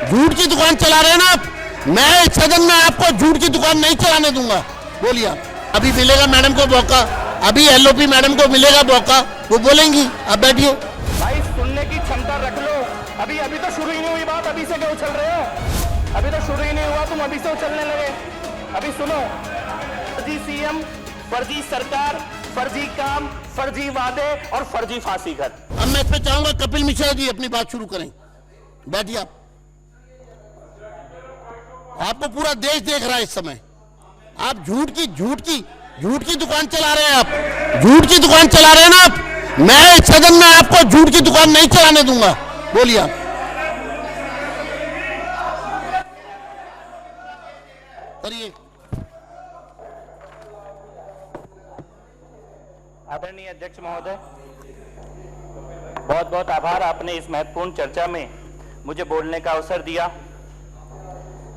झूठ की दुकान चला रहे हैं ना आप। मैं इस सदन में आपको झूठ की दुकान नहीं चलाने दूंगा। बोलिए आप। अभी मिलेगा मैडम को मौका, अभी एलओपी मैडम को मिलेगा मौका, वो बोलेंगी। आप बैठिए। भाई सुनने की क्षमता रख लो। अभी तो शुरू ही नहीं हुई बात, अभी से क्यों उछल रहे हो? अभी तो शुरू ही नहीं हुआ, तुम अभी से उछलने लगे। अभी सुनो, फर्जी सीएम, फर्जी सरकार, फर्जी काम, फर्जी वादे और फर्जी फांसी घर। अब मैं इस पे चाहूंगा कपिल मिश्रा जी अपनी बात शुरू करें। बैठिए आप। आपको पूरा देश देख रहा है इस समय। आप झूठ की दुकान चला रहे हैं। आप झूठ की दुकान चला रहे हैं ना आप। मैं इस सदन में आपको झूठ की दुकान नहीं चलाने दूंगा। बोलिए आप। करिए। आदरणीय अध्यक्ष महोदय, बहुत बहुत आभार, आपने इस महत्वपूर्ण चर्चा में मुझे बोलने का अवसर दिया।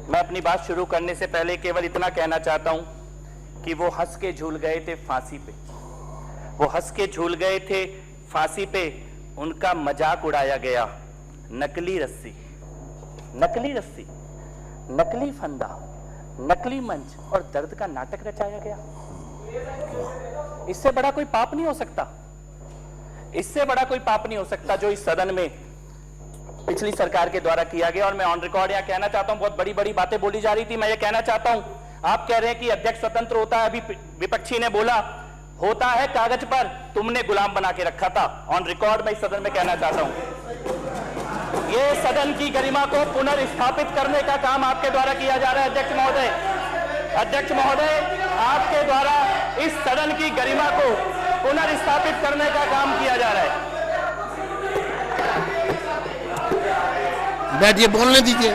मैं अपनी बात शुरू करने से पहले केवल इतना कहना चाहता हूं कि वो हंस के झूल गए थे फांसी पे, वो हंस के झूल गए थे फांसी पे, उनका मजाक उड़ाया गया। नकली रस्सी, नकली रस्सी, नकली फंदा, नकली मंच और दर्द का नाटक रचाया गया। इससे बड़ा कोई पाप नहीं हो सकता, इससे बड़ा कोई पाप नहीं हो सकता जो इस सदन में पिछली सरकार के द्वारा किया गया। और मैं ऑन रिकॉर्ड यहां कहना चाहता हूं, बहुत बड़ी बड़ी बातें बोली जा रही थी, मैं ये कहना चाहता हूं, आप कह रहे हैं कि अध्यक्ष स्वतंत्र होता है, अभी विपक्षी ने बोला होता है कागज पर, तुमने गुलाम बना के रखा था। ऑन रिकॉर्ड मैं इस सदन में कहना चाहता हूं, ये सदन की गरिमा को पुनर्स्थापित करने का काम आपके द्वारा किया जा रहा है। अध्यक्ष महोदय, अध्यक्ष महोदय, आपके द्वारा इस सदन की गरिमा को पुनर्स्थापित करने का काम किया जा रहा है। बैठिए, बोलने दीजिए।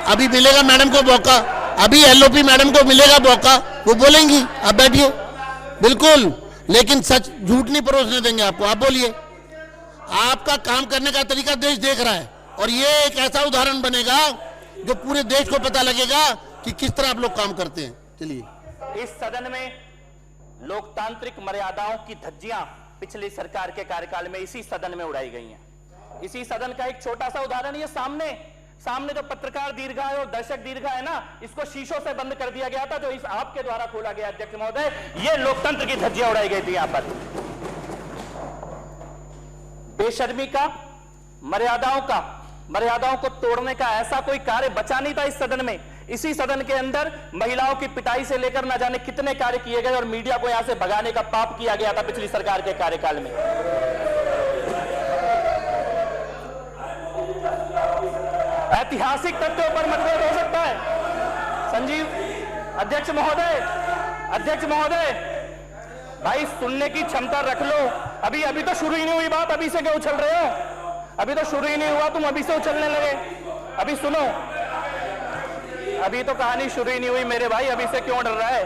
अभी मिलेगा मैडम को मौका, अभी एलओपी मैडम को मिलेगा मौका, वो बोलेंगी। आप बैठिए। बिल्कुल, लेकिन सच झूठ नहीं परोसने देंगे आपको। आप बोलिए। आपका काम करने का तरीका देश देख रहा है और ये एक ऐसा उदाहरण बनेगा जो पूरे देश को पता लगेगा कि किस तरह आप लोग काम करते हैं। चलिए। इस सदन में लोकतांत्रिक मर्यादाओं की धज्जियां पिछली सरकार के कार्यकाल में इसी सदन में उड़ाई गई हैं। इसी सदन का एक छोटा सा उदाहरण, ये सामने जो पत्रकार दीर्घा है और दर्शक दीर्घा है ना, इसको शीशों से बंद कर दिया गया था, जो इस आपके द्वारा खोला गया। अध्यक्ष महोदय, ये लोकतंत्र की धज्जियां उड़ाई गई थी यहां पर। बेशर्मी का, मर्यादाओं को तोड़ने का ऐसा कोई कार्य बचा नहीं था इस सदन में। इसी सदन के अंदर महिलाओं की पिटाई से लेकर न जाने कितने कार्य किए गए और मीडिया को यहां से भगाने का पाप किया गया था पिछली सरकार के कार्यकाल में। ऐतिहासिक तथ्यों पर मतभेद हो सकता है। संजीव, अध्यक्ष महोदय, भाई सुनने की क्षमता रख लो। अभी तो शुरू ही नहीं हुई बात, अभी से क्यों उछल रहे हो? अभी तो शुरू ही नहीं हुआ, तुम अभी से उछलने लगे। अभी सुनो, अभी तो कहानी शुरू ही नहीं हुई मेरे भाई, अभी से क्यों डर रहा है?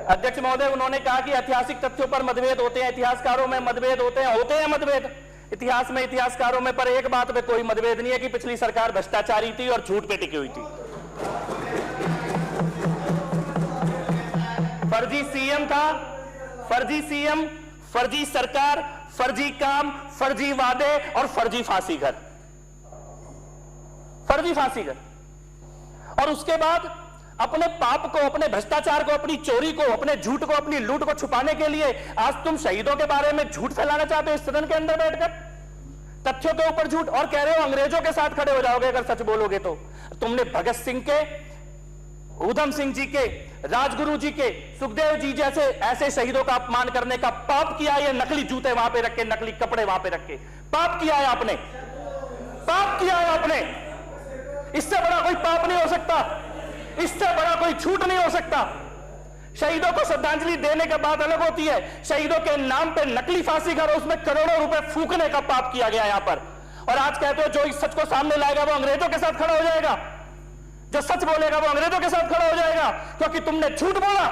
अध्यक्ष महोदय, उन्होंने कहा कि ऐतिहासिक तथ्यों पर मतभेद होते हैं, इतिहासकारों में मतभेद होते हैं मतभेद इतिहास में, इतिहासकारों में, पर एक बात पे कोई मतभेद नहीं है कि पिछली सरकार भ्रष्टाचारी थी और झूठ पे टिकी हुई थी। फर्जी सीएम था, फर्जी सीएम, फर्जी सरकार, फर्जी काम, फर्जी वादे और फर्जी फांसी घर, फर्जी फांसी घर। और उसके बाद अपने पाप को, अपने भ्रष्टाचार को, अपनी चोरी को, अपने झूठ को, अपनी लूट को छुपाने के लिए आज तुम शहीदों के बारे में झूठ फैलाना चाहते हो इस सदन के अंदर बैठकर, तथ्यों के ऊपर झूठ, और कह रहे हो अंग्रेजों के साथ खड़े हो जाओगे अगर सच बोलोगे तो। तुमने भगत सिंह के, ऊधम सिंह जी के, राजगुरु जी के, सुखदेव जी जैसे ऐसे शहीदों का अपमान करने का पाप किया है। नकली जूते वहां पे रख के, नकली कपड़े वहां पे रख के पाप किया है आपने, पाप किया है आपने। इससे बड़ा कोई पाप नहीं हो सकता, इससे बड़ा कोई झूठ नहीं हो सकता। शहीदों को श्रद्धांजलि देने के बाद अलग होती है, शहीदों के नाम पे नकली फांसी घर, उसमें करोड़ों रुपए फूकने का पाप किया गया यहां पर। और आज कहते हो जो इस सच को सामने लाएगा वो अंग्रेजों के साथ खड़ा हो जाएगा, जो सच बोलेगा वो अंग्रेजों के साथ खड़ा हो जाएगा, क्योंकि तुमने झूठ बोला,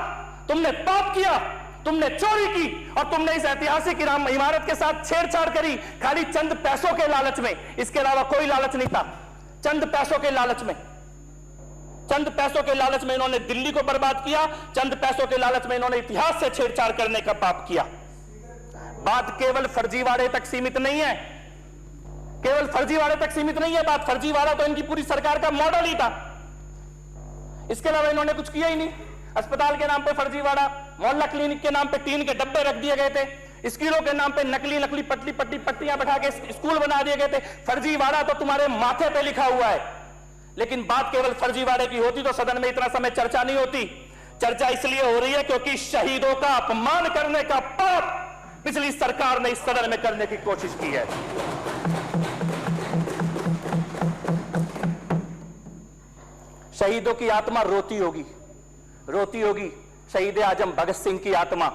तुमने पाप किया, तुमने चोरी की और तुमने इस ऐतिहासिक इमारत के साथ छेड़छाड़ करी, खाली चंद पैसों के लालच में। इसके अलावा कोई लालच नहीं था। चंद पैसों के लालच में, चंद पैसों के लालच में इन्होंने दिल्ली को बर्बाद किया, चंद पैसों के लालच में इन्होंने इतिहास से छेड़छाड़ करने का पाप किया। बात केवल फर्जीवाड़े तक सीमित नहीं है, केवल फर्जीवाड़े तक सीमित नहीं है बात, फर्जीवाड़ा तो इनकी पूरी सरकार का मॉडल ही था। इसके अलावा इन्होंने कुछ किया ही नहीं। अस्पताल के नाम पे फर्जीवाड़ा, मोहल्ला क्लिनिक के नाम पे टीन के डब्बे रख दिए गए थे, स्कूलों के नाम पे नकली पट्टियां बैठा के स्कूल बना दिए गए थे। फर्जीवाड़ा तो तुम्हारे माथे पे लिखा हुआ है, लेकिन बात केवल फर्जीवाड़े की होती तो सदन में इतना समय चर्चा नहीं होती। चर्चा इसलिए हो रही है क्योंकि शहीदों का अपमान करने का पाप पिछली सरकार ने इस सदन में करने की कोशिश की है। शहीदों की आत्मा रोती होगी, रोती होगी। शहीद आजम भगत सिंह की आत्मा,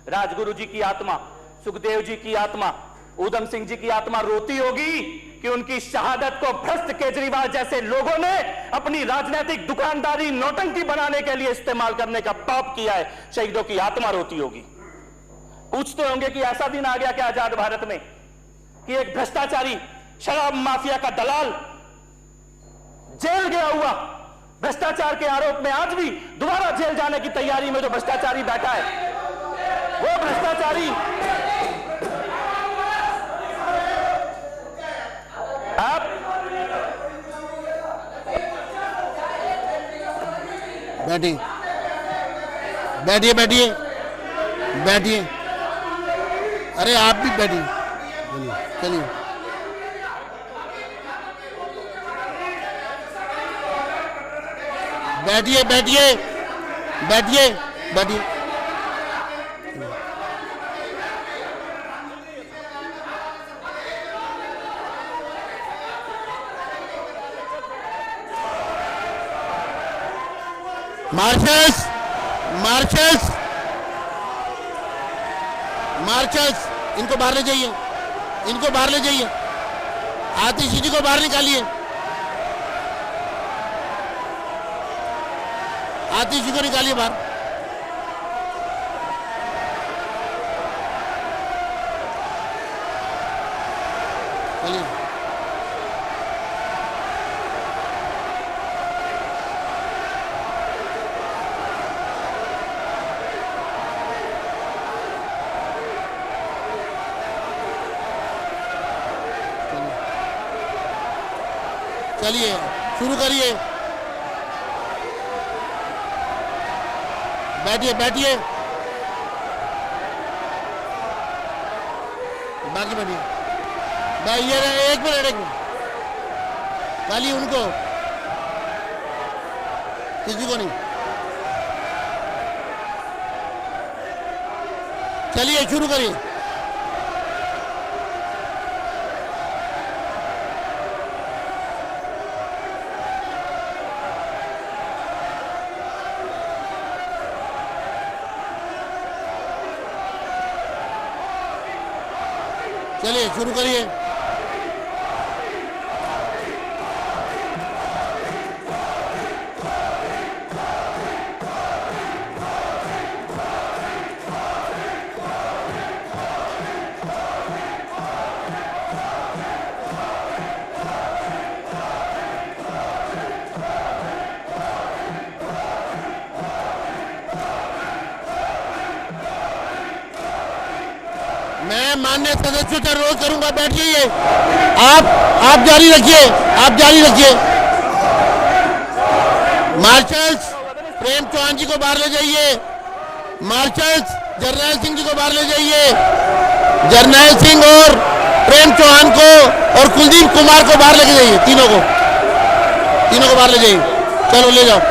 राजगुरु जी की आत्मा, सुखदेव जी की आत्मा, उधम सिंह जी की आत्मा रोती होगी कि उनकी शहादत को भ्रष्ट केजरीवाल जैसे लोगों ने अपनी राजनीतिक दुकानदारी नौटंकी बनाने के लिए इस्तेमाल करने का पाप किया है। शहीदों की आत्मा रोती होगी। पूछते होंगे कि ऐसा दिन आ गया क्या आजाद भारत में कि एक भ्रष्टाचारी, शराब माफिया का दलाल जेल गया हुआ, भ्रष्टाचार के आरोप में आज भी दोबारा जेल जाने की तैयारी में जो भ्रष्टाचारी बैठा है, वो भ्रष्टाचारी आप बैठिए बैठिए बैठिए बैठिए, अरे आप भी बैठिए, चलिए बैठिए बैठिए बैठिए बैठिए। मार्शल्स मार्शल्स मार्शल्स, इनको बाहर ले जाइए, इनको बाहर ले जाइए, आतिशी जी को बाहर निकालिए, आतिशी को निकालिए बाहर। चलिए चलिए शुरू करिए, बैठिए बैठिए, बाकी बैठिए, एक मिनट खाली उनको, किसी को नहीं। चलिए शुरू करिए। चलिए शुरू करिए। मैं माननीय सदस्यों से अनुरोध करूंगा, बैठ जाइए, आप जारी रखिए, आप जारी रखिए। मार्शल्स प्रेम चौहान जी को बाहर ले जाइए, मार्शल्स जरनैल सिंह जी को बाहर ले जाइए, जरनैल सिंह और प्रेम चौहान को और कुलदीप कुमार को बाहर लेके जाइए, तीनों को बाहर ले जाइए। चलो ले जाओ।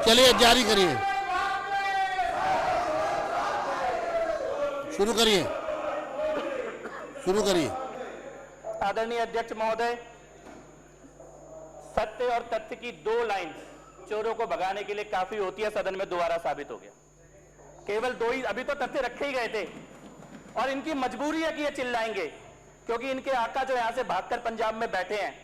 चलिए जारी करिए, शुरू करिए, शुरू करिए। आदरणीय अध्यक्ष महोदय, सत्य और तथ्य की दो लाइन चोरों को भगाने के लिए काफी होती है, सदन में दोबारा साबित हो गया। केवल दो ही, अभी तो तथ्य रखे ही गए थे, और इनकी मजबूरी है कि ये चिल्लाएंगे, क्योंकि इनके आका जो यहां से भागकर पंजाब में बैठे हैं,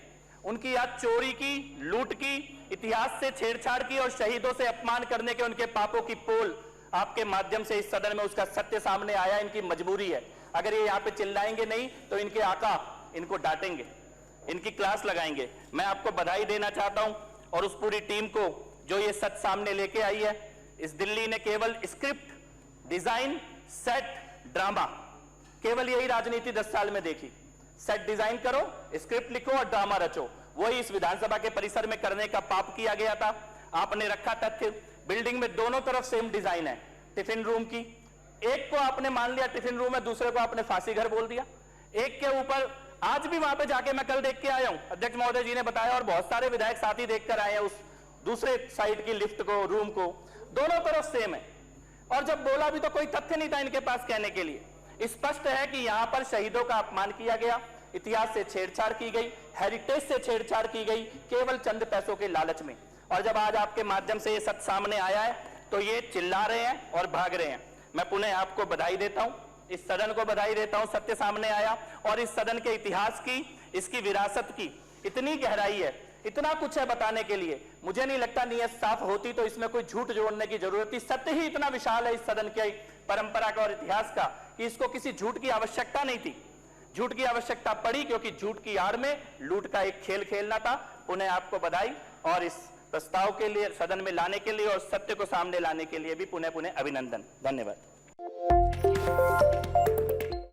उनकी याद चोरी की, लूट की, इतिहास से छेड़छाड़ की और शहीदों से अपमान करने के उनके पापों की पोल आपके माध्यम से इस सदन में उसका सत्य सामने आया। इनकी मजबूरी है, अगर ये यहां पे चिल्लाएंगे नहीं तो इनके आका इनको डांटेंगे, इनकी क्लास लगाएंगे। मैं आपको बधाई देना चाहता हूं और उस पूरी टीम को जो ये सच सामने लेके आई है। इस दिल्ली ने केवल स्क्रिप्ट, डिजाइन, सेट, ड्रामा, केवल यही राजनीति 10 साल में देखी। सेट डिजाइन करो, स्क्रिप्ट लिखो और ड्रामा रचो। वही इस विधानसभा के परिसर में करने का पाप किया गया था। आपने रखा तथ्य, बिल्डिंग में दोनों तरफ सेम डिजाइन है टिफिन रूम की। एक को आपने मान लिया टिफिन रूम है, दूसरे को आपने फांसी घर बोल दिया। एक के ऊपर आज भी वहां पे जाके मैं कल देख के आया हूं, अध्यक्ष महोदय जी ने बताया और बहुत सारे विधायक साथी देखकर आए हैं उस दूसरे साइड की लिफ्ट को, रूम को, दोनों तरफ सेम है। और जब बोला भी तो कोई तथ्य नहीं था इनके पास कहने के लिए। स्पष्ट है कि यहां पर शहीदों का अपमान किया गया, इतिहास से छेड़छाड़ की गई, हेरिटेज से छेड़छाड़ की गई, केवल चंद पैसों के लालच में। और जब आज आपके माध्यम से ये सच सामने आया है तो ये चिल्ला रहे हैं और भाग रहे हैं। मैं पुनः आपको बधाई देता हूं, इस सदन को बधाई देता हूं, सत्य सामने आया। और इस सदन के इतिहास की, इसकी विरासत की इतनी गहराई है, इतना कुछ है बताने के लिए। मुझे नहीं लगता नियत साफ होती तो इसमें कोई झूठ जोड़ने की जरूरत थी। सत्य ही इतना विशाल है इस सदन की परंपरा का और इतिहास का कि इसको किसी झूठ की आवश्यकता नहीं थी। झूठ की आवश्यकता पड़ी क्योंकि झूठ की आड़ में लूट का एक खेल खेलना था। पुनः आपको बधाई और इस प्रस्ताव के लिए, सदन में लाने के लिए और सत्य को सामने लाने के लिए भी पुनः अभिनंदन। धन्यवाद।